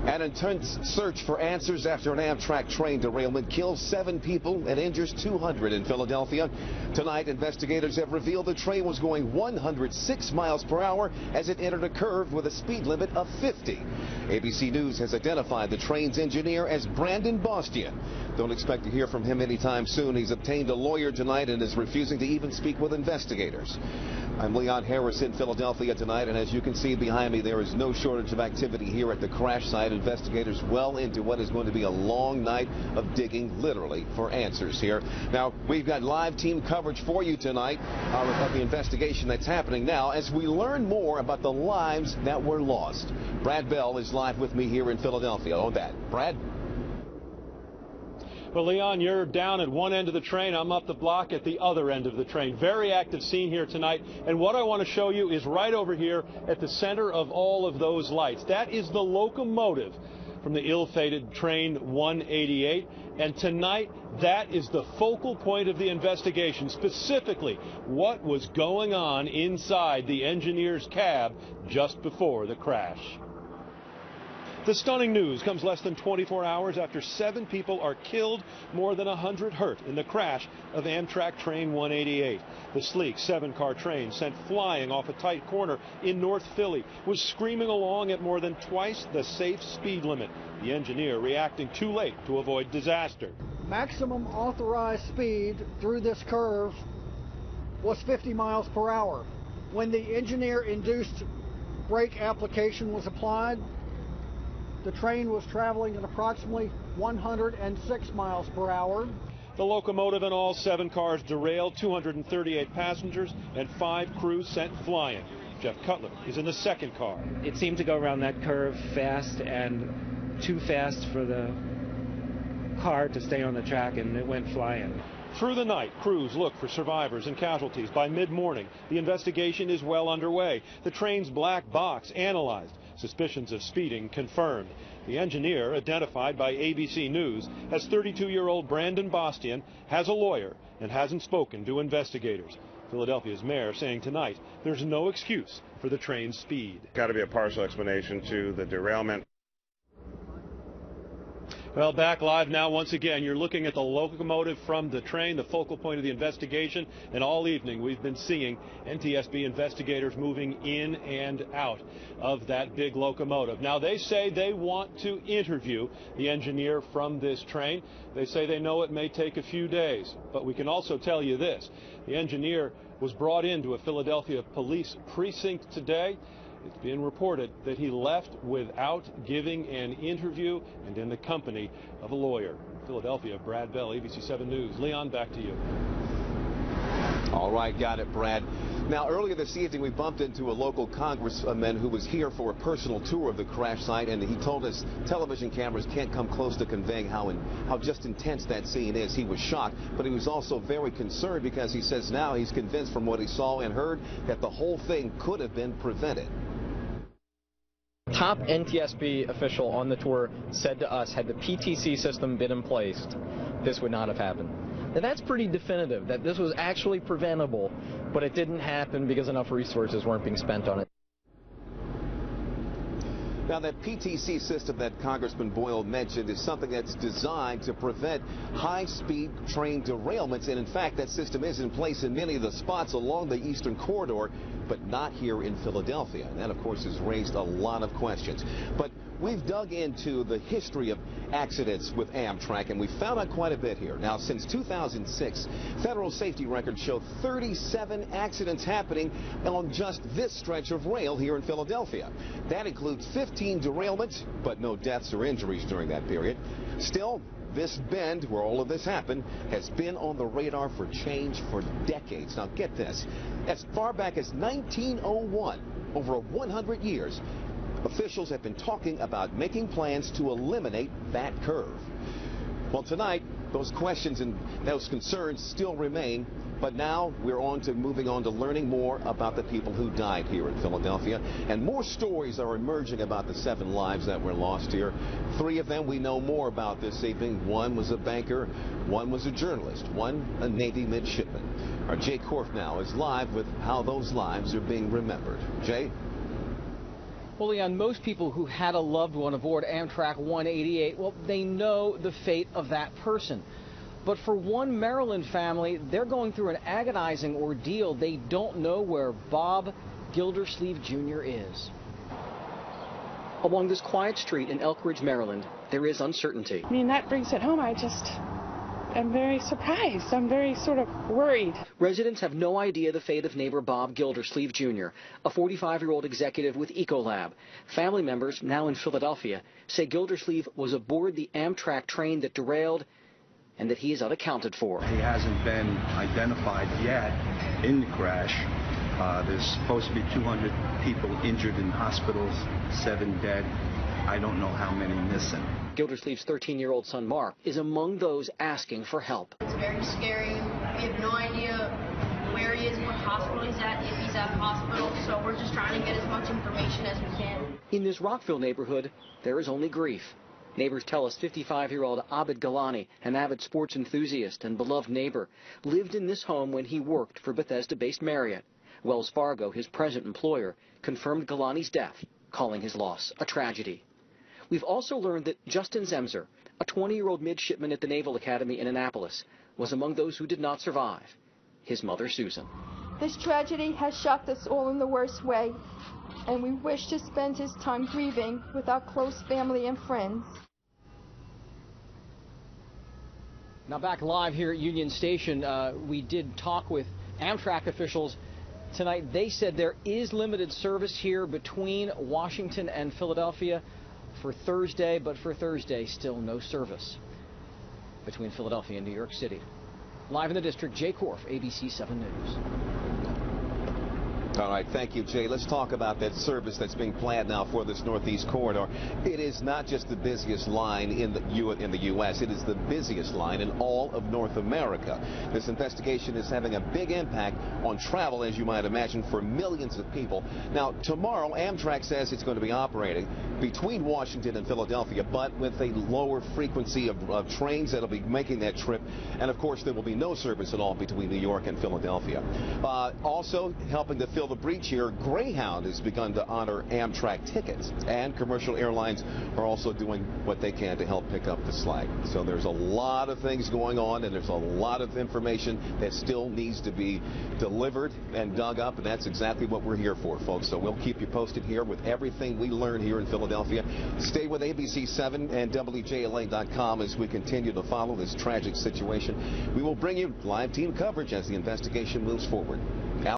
An intense search for answers after an Amtrak train derailment kills 7 people and injures 200 in Philadelphia. Tonight, investigators have revealed the train was going 106 miles per hour as it entered a curve with a speed limit of 50. ABC News has identified the train's engineer as Brandon Bastian. Don't expect to hear from him anytime soon. He's obtained a lawyer tonight and is refusing to even speak with investigators. I'm Leon Harris in Philadelphia tonight, and as you can see behind me, there is no shortage of activity here at the crash site. Investigators well into what is going to be a long night of digging, literally, for answers here. Now, we've got live team coverage for you tonight of the investigation that's happening now as we learn more about the lives that were lost. Brad Bell is live with me here in Philadelphia on that. Brad? Well, Leon, you're down at one end of the train. I'm up the block at the other end of the train. Very active scene here tonight. And what I want to show you is right over here at the center of all of those lights. That is the locomotive from the ill-fated train 188. And tonight, that is the focal point of the investigation, specifically what was going on inside the engineer's cab just before the crash. The stunning news comes less than 24 hours after 7 people are killed, more than 100 hurt in the crash of Amtrak train 188. The sleek 7-car train sent flying off a tight corner in North Philly was screaming along at more than twice the safe speed limit. The engineer reacting too late to avoid disaster. Maximum authorized speed through this curve was 50 miles per hour. When the engineer-induced brake application was applied, the train was traveling at approximately 106 miles per hour. The locomotive and all 7 cars derailed, 238 passengers and 5 crews sent flying. Jeff Cutler is in the 2nd car. It seemed to go around that curve fast and too fast for the car to stay on the track, and it went flying. Through the night, crews look for survivors and casualties. By mid-morning, the investigation is well underway. The train's black box analyzed. Suspicions of speeding confirmed. The engineer, identified by ABC News as 32-year-old Brandon Bastian, has a lawyer and hasn't spoken to investigators. Philadelphia's mayor saying tonight there's no excuse for the train's speed. Got to be a partial explanation to the derailment. Well, back live now once again. You're looking at the locomotive from the train, the focal point of the investigation. And all evening we've been seeing NTSB investigators moving in and out of that big locomotive. Now, they say they want to interview the engineer from this train. They say they know it may take a few days. But we can also tell you this. The engineer was brought into a Philadelphia police precinct today. It's been reported that he left without giving an interview and in the company of a lawyer. Philadelphia, Brad Bell, ABC 7 News. Leon, back to you. All right, got it, Brad. Now, earlier this evening, we bumped into a local congressman who was here for a personal tour of the crash site, and he told us television cameras can't come close to conveying how just intense that scene is. He was shocked, but he was also very concerned because he says now he's convinced from what he saw and heard that the whole thing could have been prevented. Top NTSB official on the tour said to us, had the PTC system been in place, this would not have happened. And that's pretty definitive, that this was actually preventable, but it didn't happen because enough resources weren't being spent on it. Now, that PTC system that Congressman Boyle mentioned is something that's designed to prevent high-speed train derailments. And, in fact, that system is in place in many of the spots along the Eastern Corridor, but not here in Philadelphia. And that, of course, has raised a lot of questions. But we've dug into the history of accidents with Amtrak, and we found out quite a bit here. Now, since 2006, federal safety records show 37 accidents happening on just this stretch of rail here in Philadelphia. That includes 15 derailments, but no deaths or injuries during that period. Still, this bend, where all of this happened, has been on the radar for change for decades. Now, get this. As far back as 1901, over 100 years, officials have been talking about making plans to eliminate that curve. Well, tonight, those questions and those concerns still remain, but now we're moving on to learning more about the people who died here in Philadelphia. And more stories are emerging about the 7 lives that were lost here. 3 of them we know more about this evening. 1 was a banker, 1 was a journalist, 1 a Navy midshipman. Our Jay Korf now is live with how those lives are being remembered. Jay? Well, Leon, most people who had a loved one aboard Amtrak 188, well, they know the fate of that person. But for one Maryland family, they're going through an agonizing ordeal. They don't know where Bob Gildersleeve Jr. is. Along this quiet street in Elk Ridge, Maryland, there is uncertainty. I mean, that brings it home. I'm very surprised. I'm very sort of worried. Residents have no idea the fate of neighbor Bob Gildersleeve Jr., a 45-year-old executive with Ecolab. Family members, now in Philadelphia, say Gildersleeve was aboard the Amtrak train that derailed and that he is unaccounted for. He hasn't been identified yet in the crash. There's supposed to be 200 people injured in hospitals, 7 dead. I don't know how many missing. Gildersleeve's 13-year-old son, Mark, is among those asking for help. It's very scary. We have no idea where he is, what hospital he's at, if he's at a hospital, so we're just trying to get as much information as we can. In this Rockville neighborhood, there is only grief. Neighbors tell us 55-year-old Abid Galani, an avid sports enthusiast and beloved neighbor, lived in this home when he worked for Bethesda-based Marriott. Wells Fargo, his present employer, confirmed Galani's death, calling his loss a tragedy. We've also learned that Justin Zemser, a 20-year-old midshipman at the Naval Academy in Annapolis, was among those who did not survive. His mother, Susan. This tragedy has shocked us all in the worst way, and we wish to spend his time grieving with our close family and friends. Now back live here at Union Station, we did talk with Amtrak officials tonight. They said there is limited service here between Washington and Philadelphia for Thursday, but for Thursday, still no service between Philadelphia and New York City. Live in the district, Jay Korf, ABC 7 News. All right, thank you, Jay. Let's talk about that service that's being planned now for this Northeast Corridor. It is not just the busiest line in the U.S., it is the busiest line in all of North America. This investigation is having a big impact on travel, as you might imagine, for millions of people. Now, tomorrow, Amtrak says it's going to be operating between Washington and Philadelphia, but with a lower frequency of trains that'll be making that trip. And, of course, there will be no service at all between New York and Philadelphia. Also, helping to fill the breach here, Greyhound has begun to honor Amtrak tickets, and commercial airlines are also doing what they can to help pick up the slack. So there's a lot of things going on, and there's a lot of information that still needs to be delivered and dug up, and that's exactly what we're here for, folks. So we'll keep you posted here with everything we learn here in Philadelphia. Stay with ABC 7 and WJLA.com as we continue to follow this tragic situation. We will bring you live team coverage as the investigation moves forward.